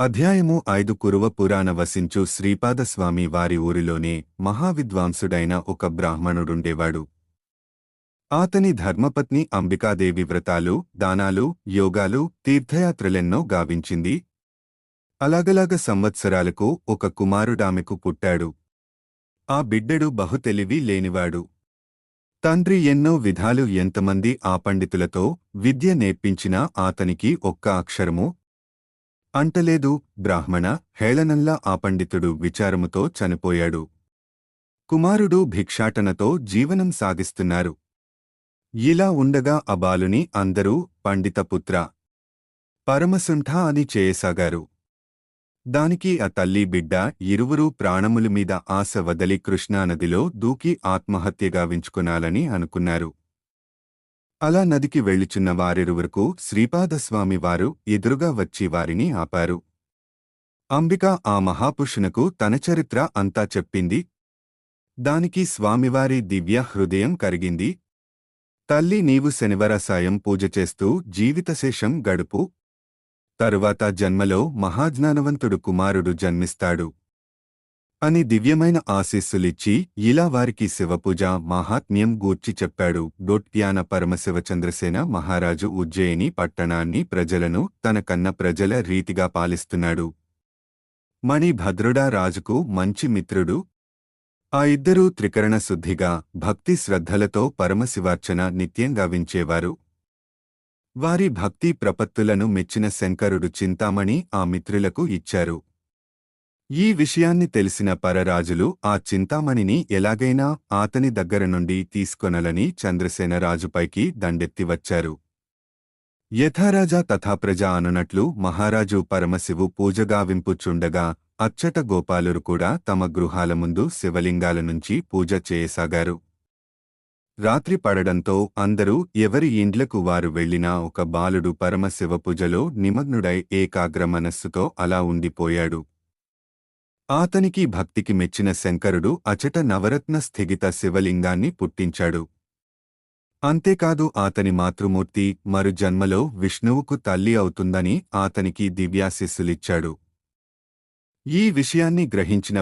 అధ్యాయము 5 కురువ పురాణ వసించు శ్రీపాదస్వామి వారి ఊరిలోనే మహావిద్వాంసుడైన ఒక బ్రాహ్మణుడుండేవాడు. ఆతని ధర్మపత్ని అంబికాదేవి వ్రతాలు, దానాలు, యోగాలు, తీర్థయాత్రలెన్నో గావించింది. అలాగలాగ సంవత్సరాలకు ఒక కుమారుడామెకు పుట్టాడు. ఆ బిడ్డడు బహుతెలివి లేనివాడు. తండ్రి ఎన్నో విధాలు ఎంతమంది ఆపండితులతో విద్య నేర్పించినా ఆతనికి ఒక్క అక్షరము అంటలేదు. బ్రాహ్మణ హేళనంలా ఆ పండితుడు విచారముతో చనిపోయాడు. కుమారుడు భిక్షాటనతో జీవనం సాగిస్తున్నారు. ఇలా ఉండగా ఆ బాలుని అందరూ పండితపుత్ర, పరమశుంఠ అని చేయసాగారు. దానికి ఆ తల్లి బిడ్డ ఇరువురూ ప్రాణముల మీద ఆశ వదలి కృష్ణానదిలో దూకి ఆత్మహత్యగావించుకునాలని అనుకున్నారు. అలా నదికి వెళ్ళుచున్న వారిరువురకు శ్రీపాదస్వామి వారు ఎదురుగా వచ్చి వారిని ఆపారు. అంబిక ఆ మహాపురుషునకు తన చరిత్ర అంతా చెప్పింది. దానికి స్వామివారి దివ్య హృదయం కరిగింది. తల్లి, నీవు శనివారసాయం పూజ చేస్తూ జీవితశేషం గడుపు. తరువాత జన్మలో మహాజ్ఞానవంతుడు కుమారుడు జన్మిస్తాడు అని దివ్యమైన ఆశీస్సులిచ్చి ఇలా వారికి శివపూజ మాహాత్మ్యం గూర్చి చెప్పాడు. డొట్యాన పరమశివచంద్రసేన మహారాజు ఉజ్జయిని పట్టణాన్ని ప్రజలను తన కన్న ప్రజల రీతిగా పాలిస్తున్నాడు. మణిభద్రుడా రాజుకు మంచి మిత్రుడు. ఆ ఇద్దరూ త్రికరణ శుద్ధిగా భక్తి శ్రద్ధలతో పరమశివార్చన నిత్యం గావించేవారు. వారి భక్తి ప్రపత్తులను మెచ్చిన శంకరుడు చింతామణి ఆ మిత్రులకు ఇచ్చారు. ఈ విషయాన్ని తెలిసిన పరరాజులు ఆ చింతామణిని ఎలాగైనా ఆతని దగ్గర నుండి తీసుకొనలని చంద్రసేన రాజుపైకి దండెత్తి వచ్చారు. యథారాజా తథాప్రజ అనునట్లు మహారాజు పరమశివు పూజగావింపుచుండగా అచ్చట గోపాలురు కూడా తమ గృహాల ముందు శివలింగాల నుంచి పూజ చేయసాగారు. రాత్రి పడడంతో అందరూ ఎవరి ఇండ్లకు వారు వెళ్లినా ఒక బాలుడు పరమశివపూజలో నిమగ్నుడై ఏకాగ్ర మనస్సుతో అలా ఉండిపోయాడు. ఆతనికి భక్తికి మెచ్చిన శంకరుడు అచట నవరత్న స్థిగిత శివలింగాన్ని పుట్టించాడు. అంతేకాదు ఆతని మాతృమూర్తి మరు జన్మలో విష్ణువుకు తల్లి అవుతుందని ఆతనికి దివ్యాశీస్సులిచ్చాడు. ఈ విషయాన్ని గ్రహించిన